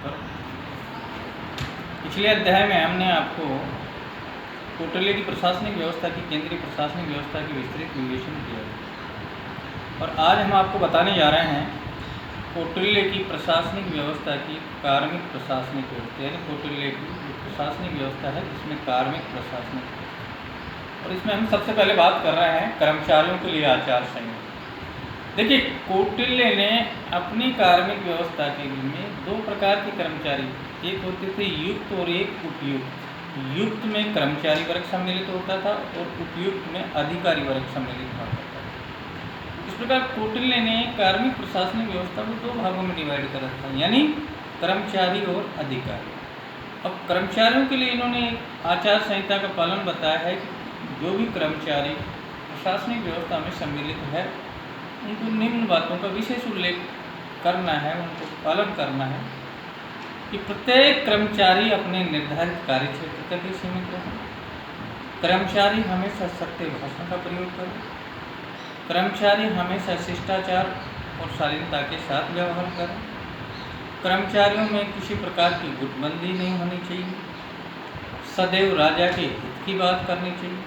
पर पिछले अध्याय में हमने आपको कौटिल्य की प्रशासनिक व्यवस्था की केंद्रीय प्रशासनिक व्यवस्था की विस्तृत विवेचन किया और आज हम आपको बताने जा रहे हैं कौटिल्य की प्रशासनिक व्यवस्था की कार्मिक प्रशासनिक व्यवस्था, यानी कौटिल्य की प्रशासनिक व्यवस्था है जिसमें कार्मिक प्रशासनिक। और इसमें हम सबसे पहले बात कर रहे हैं कर्मचारियों के लिए आचार संहिता। देखिए, कौटिल्य ने अपनी कार्मिक व्यवस्था के लिए दो प्रकार के कर्मचारी, एक होते थे युक्त और एक उपयुक्त। युक्त में कर्मचारी वर्ग सम्मिलित होता था और उपयुक्त में अधिकारी वर्ग सम्मिलित होता था। इस प्रकार कौटिल्य ने कार्मिक प्रशासनिक व्यवस्था को दो भागों में डिवाइड करा था, यानी कर्मचारी और अधिकारी। अब कर्मचारियों के लिए इन्होंने आचार संहिता का पालन बताया है कि जो भी कर्मचारी प्रशासनिक व्यवस्था में सम्मिलित है उनको निम्न बातों का विशेष उल्लेख करना है, उनको पालन करना है कि प्रत्येक कर्मचारी अपने निर्धारित कार्य क्षेत्र तक ही सीमित हो। कर्मचारी हमेशा सत्य भाषा का प्रयोग करें। कर्मचारी हमेशा शिष्टाचार और शालीनता के साथ व्यवहार करें। कर्मचारियों में किसी प्रकार की गुटबंदी नहीं होनी चाहिए। सदैव राजा के हित की बात करनी चाहिए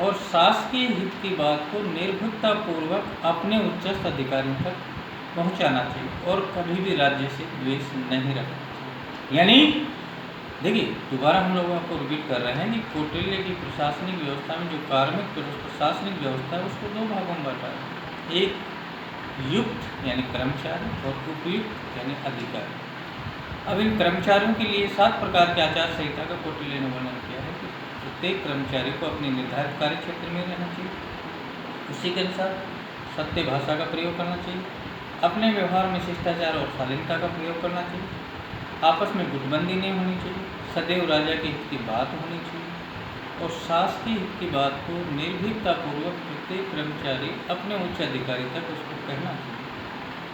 और शासकीय हित की बात को निर्भीकतापूर्वक अपने उच्चस्थ अधिकारियों तक पहुंचाना चाहिए और कभी भी राज्य से द्वेष नहीं रखना चाहिए। यानी देखिए, दोबारा हम लोग आपको रिपीट कर रहे हैं कि कौटिल्य की प्रशासनिक व्यवस्था में जो कार्मिक प्रशासनिक व्यवस्था है उसको दो भागों में बांटा है, एक युक्त यानी कर्मचारी और उपयुक्त यानी अधिकारी। अब इन कर्मचारियों के लिए 7 प्रकार के आचार संहिता का कौटिल्य ने वर्णन किया है कि प्रत्येक कर्मचारी को अपने निर्धारित कार्य क्षेत्र में रहना चाहिए, उसी के अनुसार सत्य भाषा का प्रयोग करना चाहिए, अपने व्यवहार में शिष्टाचार और शालीनता का प्रयोग करना चाहिए, आपस में गुटबंदी नहीं होनी चाहिए, सदैव राजा के हित की बात होनी चाहिए और शासकीय हित की बात को निर्भीकतापूर्वक प्रत्येक कर्मचारी अपने उच्च अधिकारी तक उसको कहना चाहिए,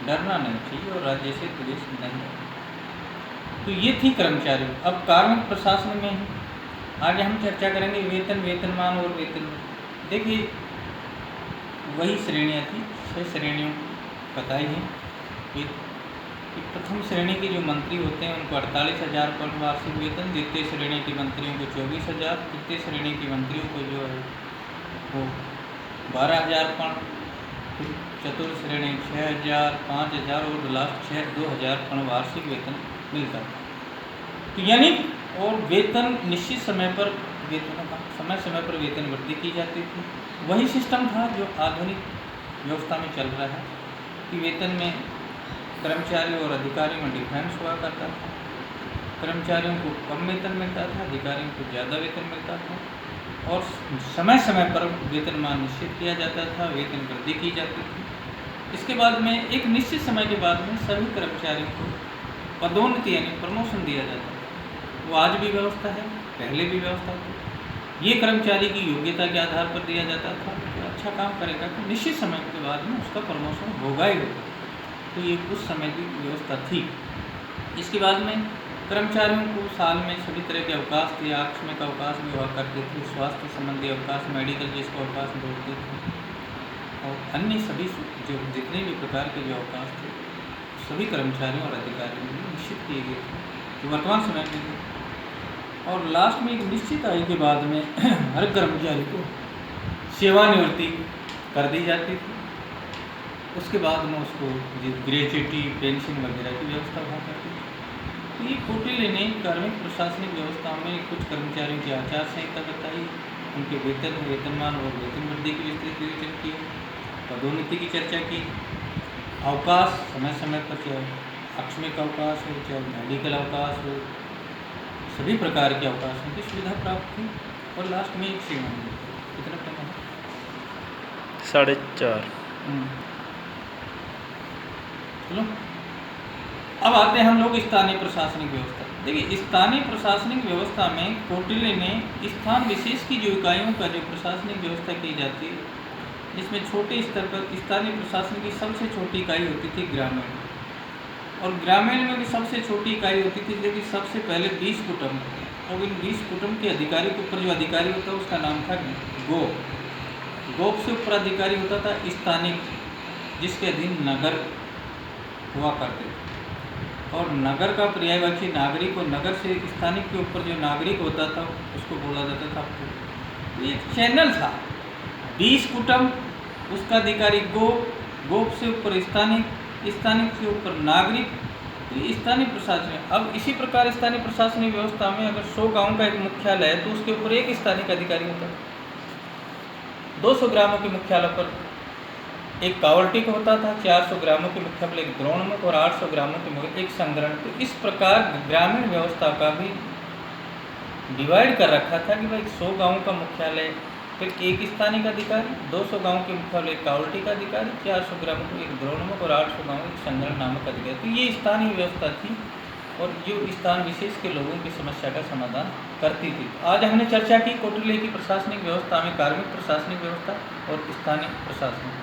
डरना नहीं चाहिए और राज्य से द्वेष नहीं रखना। तो ये थी कर्मचारी। अब कार्मिक प्रशासन में ही आगे हम चर्चा करेंगे वेतन, वेतनमान और वेतन। देखिए, वही श्रेणियाँ थी, 6 श्रेणियों बताई हैं कि प्रथम श्रेणी के जो मंत्री होते हैं उनको 48,000 पौंड वार्षिक वेतन, द्वितीय श्रेणी के मंत्रियों को 24,000, तृतीय श्रेणी के मंत्रियों को जो है वो 12,000 पौंड, फिर चतुर्थ श्रेणी 6,000, 5,000 और लास्ट 2,000 पौंड वार्षिक वेतन मिलता था। तो यानी और वेतन निश्चित समय पर समय पर वेतन वृद्धि की जाती थी। वही सिस्टम था जो आधुनिक व्यवस्था में चल रहा है कि वेतन में कर्मचारियों और अधिकारियों में डिफरेंस हुआ करता था। कर्मचारियों को कम वेतन मिलता था, अधिकारियों को ज़्यादा वेतन मिलता था और समय समय पर वेतनमान निश्चित किया जाता था, वेतन वृद्धि की जाती थी। इसके बाद में एक निश्चित समय के बाद में सभी कर्मचारियों को पदोन्नति यानी प्रमोशन दिया जाता था। वो आज भी व्यवस्था है, पहले भी व्यवस्था थी। ये कर्मचारी की योग्यता के आधार पर दिया जाता था कि अच्छा काम करेगा तो निश्चित समय के बाद में उसका प्रमोशन होगा ही होगा। तो ये उस समय की व्यवस्था थी। इसके बाद में कर्मचारियों को साल में सभी तरह के अवकाश थे, आकस्मिक अवकाश भी हुआ करते थे, स्वास्थ्य संबंधी अवकाश, मेडिकल जिसको अवकाश बोलते थे और अन्य सभी जो जितने भी प्रकार के जो अवकाश थे सभी कर्मचारियों और अधिकारियों में निश्चित किए गए थे जो वर्तमान समय में थे। और लास्ट में एक निश्चित आयु के बाद में हर कर्मचारी को सेवानिवृत्ति कर दी जाती थी। उसके बाद में उसको ग्रेच्युटी, पेंशन वगैरह की व्यवस्था हुआ करती थी। तो ये कौटिल्य ने कार्मिक प्रशासनिक व्यवस्था में कुछ कर्मचारियों की आचार संहिता बताई, उनके वेतन, वेतनमान और वेतन वृद्धि की विस्तृत विवेचन की, पदोन्नति की चर्चा की, अवकाश समय समय पर, चाहे आकस्मिक अवकाश हो चाहे मेडिकल अवकाश हो, सभी प्रकार के अवकाशों की सुविधा प्राप्त की और लास्ट में एक सेवा कितना टका है 4.5। चलो अब आते हैं हम लोग स्थानीय प्रशासनिक व्यवस्था। देखिए, स्थानीय प्रशासनिक व्यवस्था में कौटिल्य ने स्थान विशेष की जो इकाइयों का जो प्रशासनिक व्यवस्था की जाती है, जिसमें छोटे स्तर पर स्थानीय प्रशासन की सबसे छोटी इकाई होती थी ग्रामीण, और ग्रामीण में भी सबसे छोटी इकाई होती थी जो कि सबसे पहले 20 कुटुंब, और इन 20 कुटुंब के अधिकारी के ऊपर जो अधिकारी होता है उसका नाम था गोप। गोप से ऊपर अधिकारी होता था स्थानिक, जिसके अधीन नगर हुआ करते थे। और नगर का पर्यायवाची नागरिक, और नगर से स्थानिक के ऊपर जो नागरिक होता था उसको बोला जाता था। तो एक चैनल था, 20 कुटुंब, उसका अधिकारी गोप, गोप से ऊपर स्थानिक, स्थानिक से ऊपर नागरिक, तो ये स्थानीय प्रशासन है। अब इसी प्रकार स्थानीय प्रशासनिक व्यवस्था में अगर 100 गाँव का एक मुख्यालय है तो उसके ऊपर एक स्थानिक अधिकारी होता है। 200 ग्रामों के मुख्यालय पर एक कावर्टिक होता था, 400 ग्रामों के मुख्यालय पर एक द्रोणमुख और 800 ग्रामों के मुख्य एक संग्रहण। तो इस प्रकार ग्रामीण व्यवस्था का भी डिवाइड कर रखा था कि भाई 100 गाँव का मुख्यालय फिर एक स्थानिक अधिकारी, 200 गाँव के मुख्यालय एक कावर्टिक अधिकारी, 400 ग्रामों को एक द्रोणमुख और 800 गाँव एक संग्रहण नामक अधिकारी। तो ये स्थानीय व्यवस्था थी और जो स्थान विशेष के लोगों की समस्या का समाधान करती थी। आज हमने चर्चा की कौटिल्य की प्रशासनिक व्यवस्था में कार्मिक प्रशासनिक व्यवस्था और स्थानीय प्रशासन।